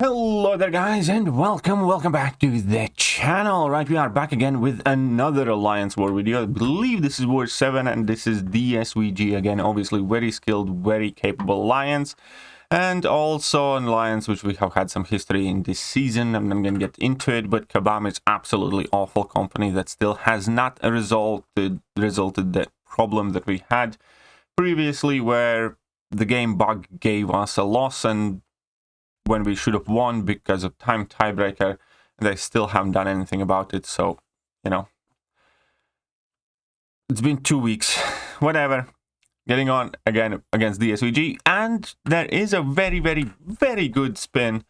Hello there guys and welcome back to the channel. Right, we are back again with another Alliance War video. I believe this is War 7 and this is the SVG again. Obviously very skilled, very capable Alliance, and also an Alliance which we have had some history in this season. I'm not gonna get into it, but Kabam is absolutely awful company that still has not resulted the problem that we had previously, where the game bug gave us a loss and when we should have won because of time tiebreaker. They still haven't done anything about it, so, you know, it's been 2 weeks, whatever. Getting on again against the SVG, and there is a very good spin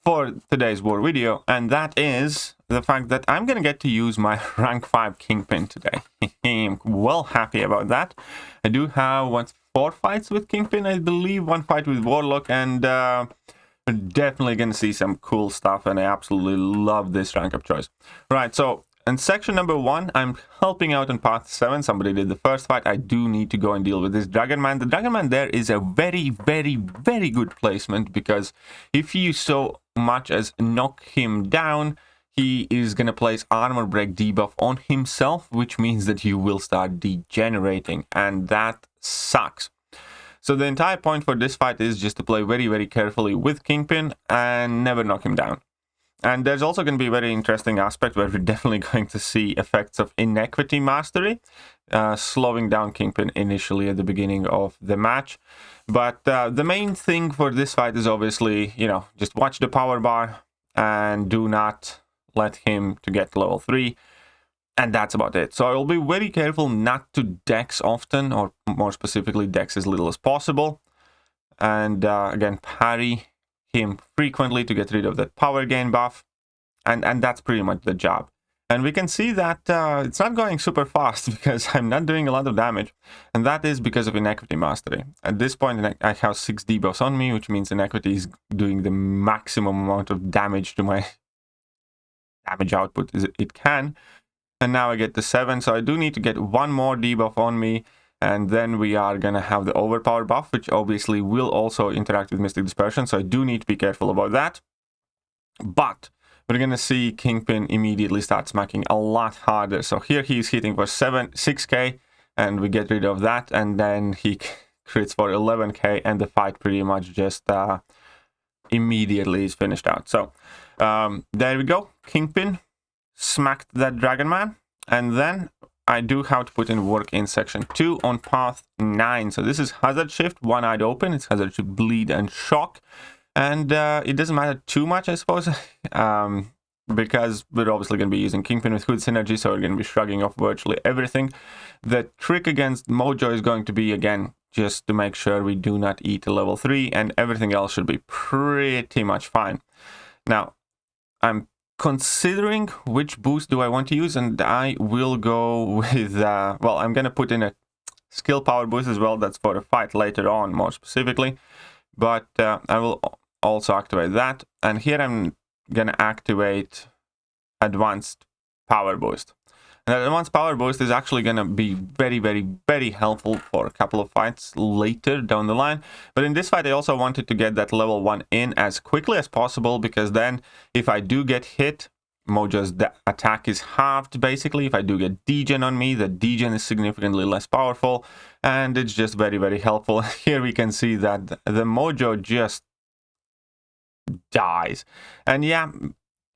for today's war video, and that is the fact that I'm gonna get to use my rank 5 Kingpin today. I'm well happy about that. I do have 4 fights with Kingpin, I believe, 1 fight with Warlock, and we're definitely going to see some cool stuff, and I absolutely love this rank up choice. Right, so in section number 1, I'm helping out on path 7. Somebody did the first fight. I do need to go and deal with this Dragon Man. The Dragon Man there is a very good placement, because if you so much as knock him down, he is going to place armor break debuff on himself, which means that you will start degenerating, and that sucks. So the entire point for this fight is just to play very carefully with Kingpin and never knock him down. And there's also going to be a very interesting aspect where we're definitely going to see effects of inequity mastery, slowing down Kingpin initially at the beginning of the match. But the main thing for this fight is obviously, you know, just watch the power bar and do not let him to get level 3. And that's about it. So I'll be very careful not to dex often, or more specifically dex as little as possible. And again, parry him frequently to get rid of that power gain buff. And that's pretty much the job. And we can see that it's not going super fast because I'm not doing a lot of damage. And that is because of inequity mastery. At this point, I have 6 debuffs on me, which means inequity is doing the maximum amount of damage to my damage output as it can. And now I get the 7, so I do need to get 1 more debuff on me, and then we are gonna have the overpower buff, which obviously will also interact with Mystic Dispersion, so I do need to be careful about that. But we're gonna see Kingpin immediately start smacking a lot harder. So here he's hitting for 6k, and we get rid of that, and then he crits for 11k, and the fight pretty much just immediately is finished out. So there we go, Kingpin smacked that Dragon Man, and then I do have to put in work in section 2 on path 9. So this is Hazard Shift, One-Eyed Open. It's Hazard Shift, Bleed, and Shock, and it doesn't matter too much, I suppose, because we're obviously going to be using Kingpin with good synergy, so we're going to be shrugging off virtually everything. The trick against Mojo is going to be, again, just to make sure we do not eat a level 3, and everything else should be pretty much fine. Now, I'm considering which boost do I want to use, and I will go with, well, I'm going to put in a skill power boost as well. That's for a fight later on, more specifically. But I will also activate that. And here I'm going to activate advanced power boost. And that advanced power boost is actually going to be very helpful for a couple of fights later down the line. But in this fight, I also wanted to get that level 1 in as quickly as possible, because then if I do get hit, Mojo's attack is halved, basically. If I do get degen on me, the degen is significantly less powerful, and it's just very helpful. Here we can see that the Mojo just dies. And yeah,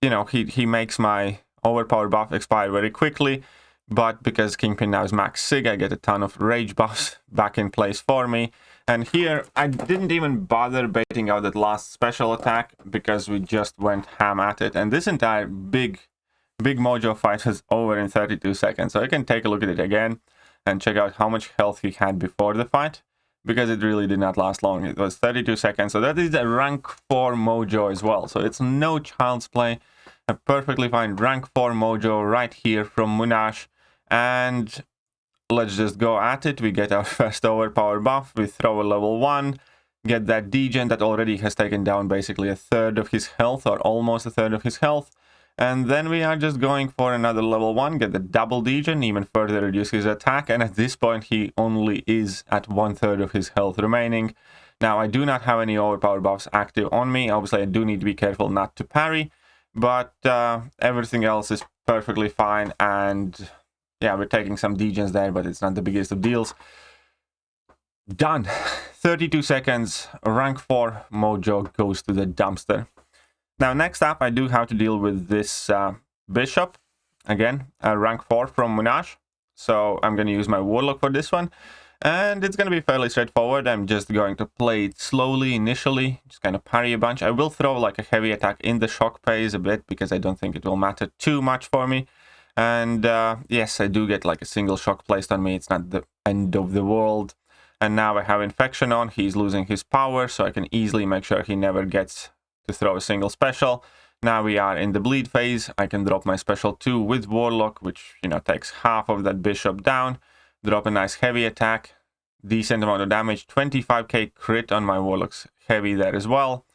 you know, he makes my overpower buff expire very quickly, but because Kingpin now is max sig, I get a ton of rage buffs back in place for me. And here I didn't even bother baiting out that last special attack, because we just went ham at it, and this entire big Mojo fight was over in 32 seconds. So I can take a look at it again and check out how much health he had before the fight, because it really did not last long. It was 32 seconds, so that is a rank 4 Mojo as well, so it's no child's play. A perfectly fine rank 4 Mojo right here from Munash. And let's just go at it. We get our first overpower buff, we throw a level 1, get that degen that already has taken down basically a third of his health, or almost a third of his health. And then we are just going for another level 1, get the double degen, even further reduce his attack, and at this point he only is at 1/3 of his health remaining. Now, I do not have any overpower buffs active on me. Obviously, I do need to be careful not to parry, but everything else is perfectly fine. And yeah, we're taking some degens there, but it's not the biggest of deals. Done. 32 seconds, rank 4 Mojo goes to the dumpster. Now, next up, I do have to deal with this bishop. Again, rank 4 from Munaj. So I'm going to use my warlock for this one. And it's going to be fairly straightforward. I'm just going to play it slowly initially, just kind of parry a bunch. I will throw like a heavy attack in the shock phase a bit, because I don't think it will matter too much for me. And yes, I do get like a single shock placed on me. It's not the end of the world. And now I have infection on. He's losing his power, so I can easily make sure he never gets to throw a single special. Now we are in the bleed phase. I can drop my special 2 with warlock, which, you know, takes half of that bishop down. Drop a nice heavy attack, decent amount of damage, 25k crit on my warlock's heavy there as well.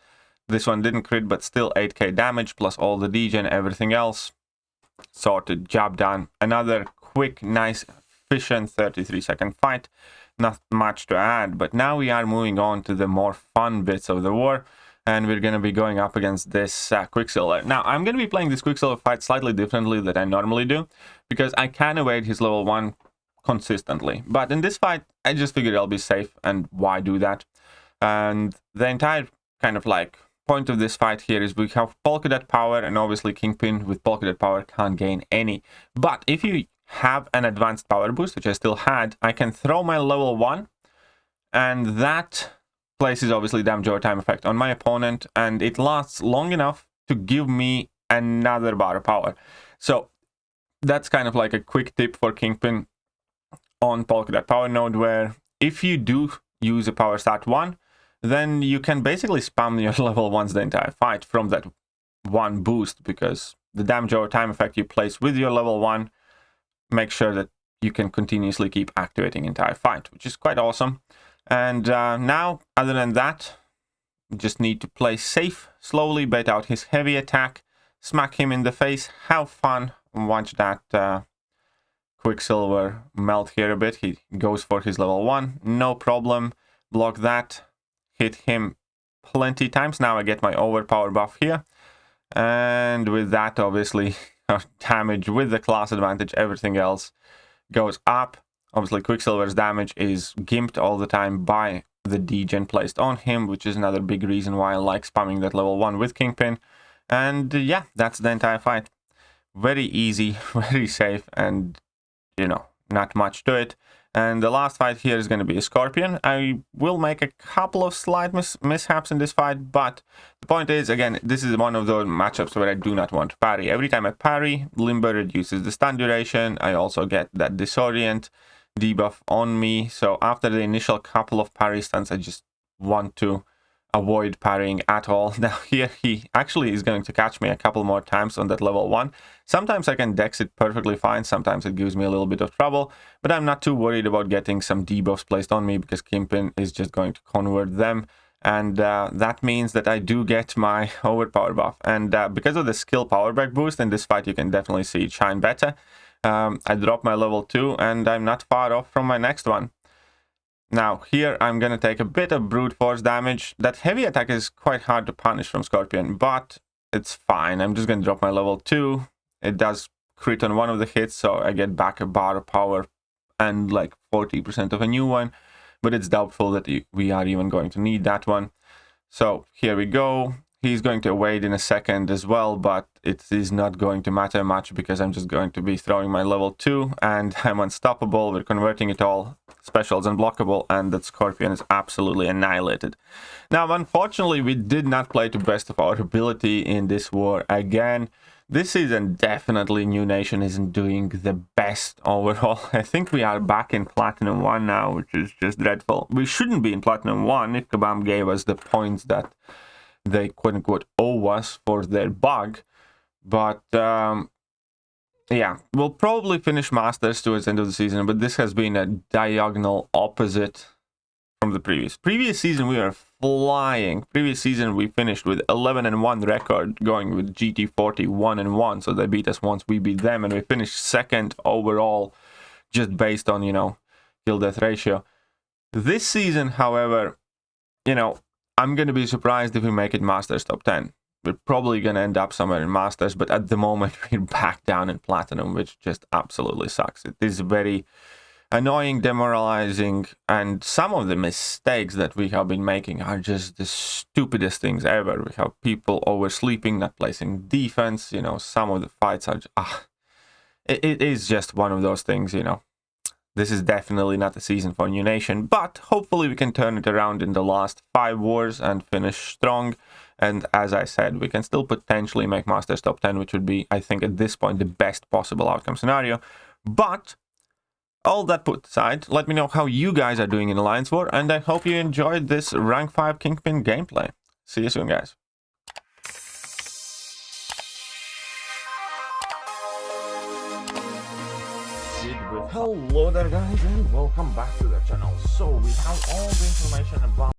This one didn't crit, but still 8k damage, plus all the degen, everything else. Sorted, job done. Another quick, nice, efficient 33-second fight. Not much to add, but now we are moving on to the more fun bits of the war. And we're going to be going up against this Quicksilver. Now, I'm going to be playing this Quicksilver fight slightly differently than I normally do, because I can evade his level 1 consistently. But in this fight, I just figured I'll be safe, and why do that? And the entire kind of like point of this fight here is we have polka dot power, and obviously Kingpin with polka dot power can't gain any. But if you have an advanced power boost, which I still had, I can throw my level 1, and that places obviously damage over time effect on my opponent, and it lasts long enough to give me another bar of power. So that's kind of like a quick tip for Kingpin on polka dot power node, where if you do use a power stat 1, then you can basically spam your level 1s the entire fight from that 1 boost, because the damage over time effect you place with your level 1 make sure that you can continuously keep activating entire fight, which is quite awesome. And now, other than that, just need to play safe, slowly bait out his heavy attack, smack him in the face, have fun, watch that Quicksilver melt here a bit. He goes for his level 1, no problem, block that, hit him plenty times. Now I get my overpower buff here, and with that, obviously, damage with the class advantage, everything else goes up. Obviously, Quicksilver's damage is gimped all the time by the degen placed on him, which is another big reason why I like spamming that level 1 with Kingpin. And yeah, that's the entire fight. Very easy, very safe, and, you know, not much to it. And the last fight here is going to be a Scorpion. I will make a couple of slight mishaps in this fight, but the point is, again, this is one of those matchups where I do not want to parry. Every time I parry, Limber reduces the stun duration. I also get that Disorient debuff on me. So after the initial couple of parry stunts, I just want to avoid parrying at all. Now here he actually is going to catch me a couple more times on that level 1. Sometimes I can dex it perfectly fine, sometimes it gives me a little bit of trouble, but I'm not too worried about getting some debuffs placed on me, because Kingpin is just going to convert them. And that means that I do get my overpower buff. And because of the skill power back boost in this fight, you can definitely see it shine better. I drop my level 2, and I'm not far off from my next one. Now, here I'm going to take a bit of brute force damage. That heavy attack is quite hard to punish from Scorpion, but it's fine. I'm just going to drop my level 2. It does crit on one of the hits, so I get back a bar of power and like 40% of a new one, but it's doubtful that we are even going to need that one. So here we go. He's going to evade in a second as well, but it is not going to matter much, because I'm just going to be throwing my level 2 and I'm unstoppable. We're converting it all. Specials unblockable, and that Scorpion is absolutely annihilated. Now, unfortunately, we did not play to best of our ability in this war again. This season, definitely New Nation isn't doing the best overall. I think we are back in Platinum 1 now, which is just dreadful. We shouldn't be in Platinum 1 if Kabam gave us the points that they quote-unquote owe us for their bug. But yeah, we'll probably finish Masters towards the end of the season, but this has been a diagonal opposite from the previous season. We were flying. Previous season we finished with 11-1 record, going with GT40 1-1, so they beat us once, we beat them, and we finished second overall, just based on, you know, kill death ratio. This season, however, you know, I'm going to be surprised if we make it Masters top 10. We're probably going to end up somewhere in Masters, but at the moment we're back down in Platinum, which just absolutely sucks. It is very annoying, demoralizing, and some of the mistakes that we have been making are just the stupidest things ever. We have people oversleeping, not placing defense, you know, some of the fights are it is just one of those things, you know. This is definitely not the season for New Nation, but hopefully we can turn it around in the last 5 wars and finish strong. And as I said, we can still potentially make Masters top 10, which would be, I think, at this point, the best possible outcome scenario. But all that put aside, let me know how you guys are doing in Alliance War, and I hope you enjoyed this rank 5 Kingpin gameplay. See you soon, guys. Hello there, guys, and welcome back to the channel. So we have all the information about